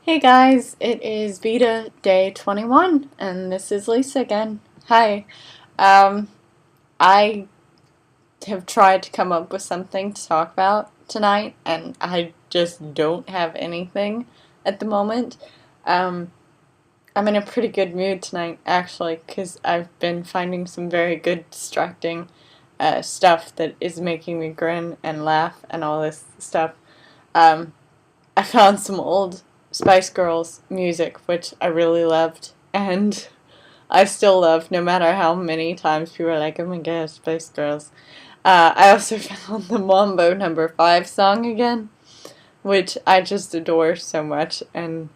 Hey guys, it is VEDA day 21, and this is Lisa again. Hi. Um, I have tried to come up with something to talk about tonight, and I just don't have anything at the moment. Um, I'm in a pretty good mood tonight, actually, because I've been finding some very good, distracting stuff that is making me grin and laugh and all this stuff. Um, I found some old Spice Girls music, which I really loved, and I still love, no matter how many times people are like, oh my gosh, Spice Girls. I also found the Mambo #5 song again, which I just adore so much, and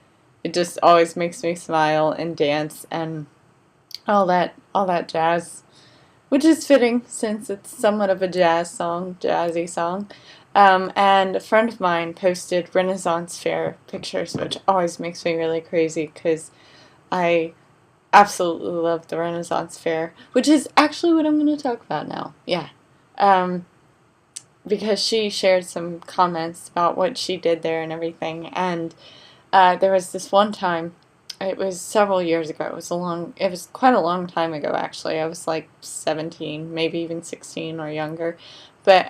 it just always makes me smile and dance and all that jazz, which is fitting since it's somewhat of a jazzy song. And a friend of mine posted Renaissance Fair pictures, which always makes me really crazy because I absolutely love the Renaissance Fair, which is actually what I'm going to talk about now. Yeah. Um, because she shared some comments about what she did there and everything, and there was this one time. It was several years ago. It was quite a long time ago, actually. I was like 17, maybe even 16 or younger. But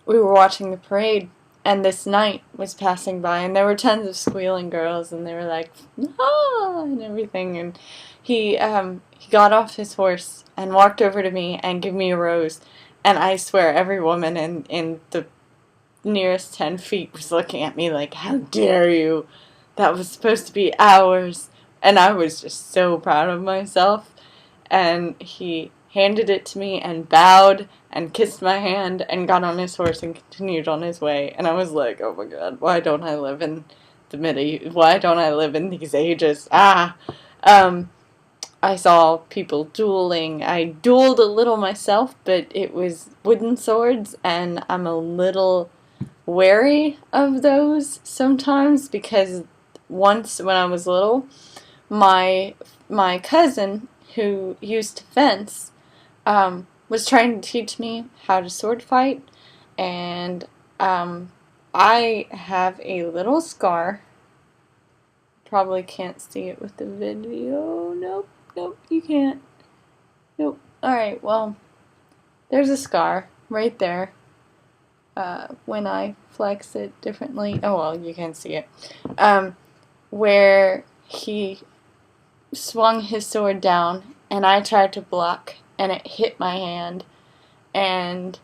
we were watching the parade, and this knight was passing by, and there were tons of squealing girls, and they were like, ah, and everything. And he got off his horse and walked over to me and gave me a rose. And I swear, every woman in the nearest 10 feet was looking at me like, how dare you? That was supposed to be ours. And I was just so proud of myself. And he handed it to me and bowed and kissed my hand and got on his horse and continued on his way. And I was like, oh my god, why don't I live in the why don't I live in these ages? Um, I saw people dueling. I dueled a little myself, but it was wooden swords, and I'm a little wary of those sometimes because once when I was little, my cousin who used to fence was trying to teach me how to sword fight, and I have a little scar. Probably can't see it with the video. Nope, nope, you can't. Nope. Alright, well, there's a scar right there. When I flex it differently. Oh, well, you can see it. Where he swung his sword down, and I tried to block, and it hit my hand, and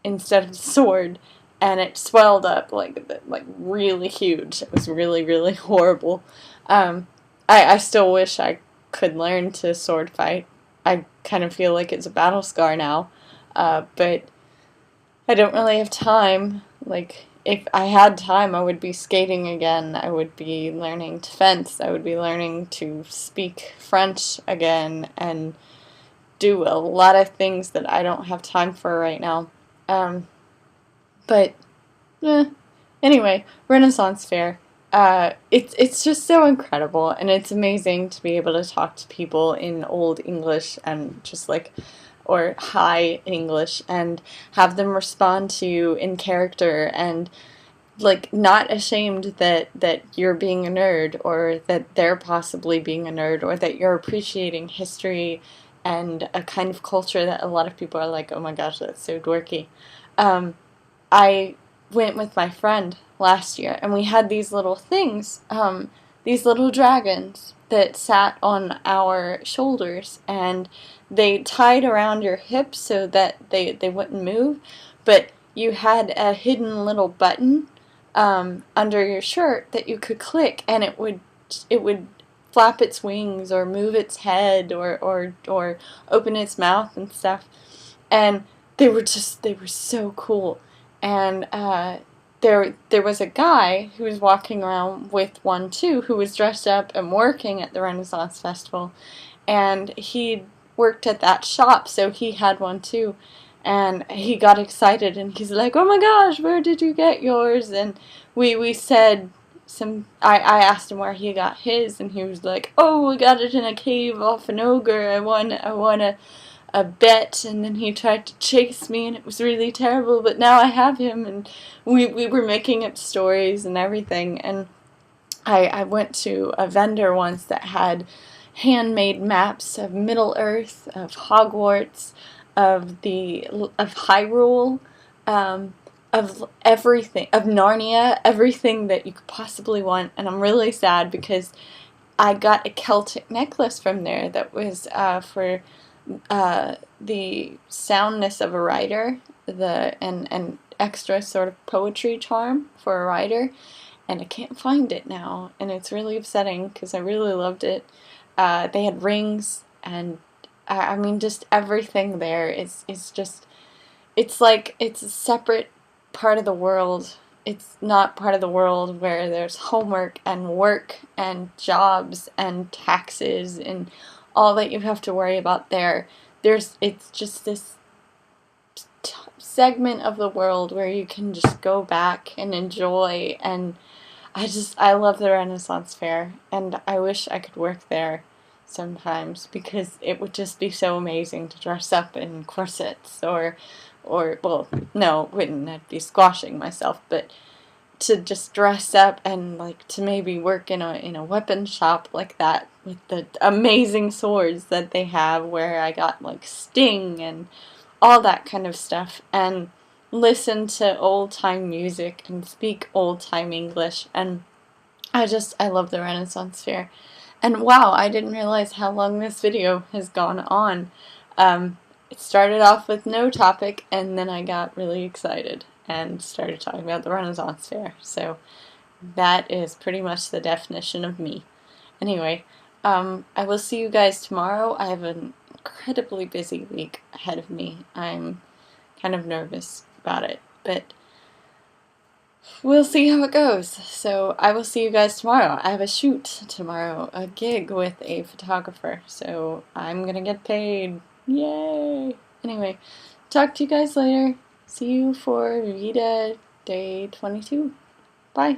instead of the sword, and it swelled up like really huge. It was really, really horrible. I still wish I could learn to sword fight. I kind of feel like it's a battle scar now, but I don't really have time. Like, if I had time, I would be skating again. I would be learning to fence. I would be learning to speak French again and do a lot of things that I don't have time for right now. But, anyway, Renaissance Fair. It's just so incredible, and it's amazing to be able to talk to people in Old English and just like, or High English, and have them respond to you in character and like not ashamed that you're being a nerd, or that they're possibly being a nerd, or that you're appreciating history and a kind of culture that a lot of people are like, oh my gosh, that's so dorky. I went with my friend last year, and we had these little things, these little dragons that sat on our shoulders, and they tied around your hips so that they wouldn't move, but you had a hidden little button under your shirt that you could click, and it would flap its wings or move its head or open its mouth and stuff, and they were so cool. And there was a guy who was walking around with one too, who was dressed up and working at the Renaissance Festival, and he worked at that shop, so he had one too. And he got excited, and he's like, oh my gosh, where did you get yours? And we said I asked him where he got his, and he was like, oh, we got it in a cave off an ogre. I won a bet, and then he tried to chase me, and it was really terrible, but now I have him, and we were making up stories and everything. And I went to a vendor once that had handmade maps of Middle-earth, of Hogwarts, of Hyrule, of everything, of Narnia, everything that you could possibly want. And I'm really sad because I got a Celtic necklace from there that was for the soundness of a writer, and extra sort of poetry charm for a writer, and I can't find it now, and it's really upsetting because I really loved it. They had rings, and I mean, just everything there is just, it's like it's a separate part of the world. It's not part of the world where there's homework and work and jobs and taxes and all that you have to worry about there. It's just this segment of the world where you can just go back and enjoy. And I love the Renaissance Fair, and I wish I could work there sometimes because it would just be so amazing to dress up in corsets or well, no, it wouldn't. I'd be squashing myself, but to just dress up and like to maybe work in a weapon shop like that with the amazing swords that they have, where I got like Sting and all that kind of stuff, and listen to old-time music and speak old-time English. And I love the Renaissance Fair. And wow, I didn't realize how long this video has gone on. It started off with no topic, and then I got really excited and started talking about the Renaissance Fair. So that is pretty much the definition of me. Anyway, I will see you guys tomorrow. I have an incredibly busy week ahead of me. I'm kind of nervous about it, but we'll see how it goes. So I will see you guys tomorrow. I have a shoot tomorrow, a gig with a photographer, so I'm gonna get paid. Yay! Anyway, talk to you guys later. See you for VEDA Day 22. Bye.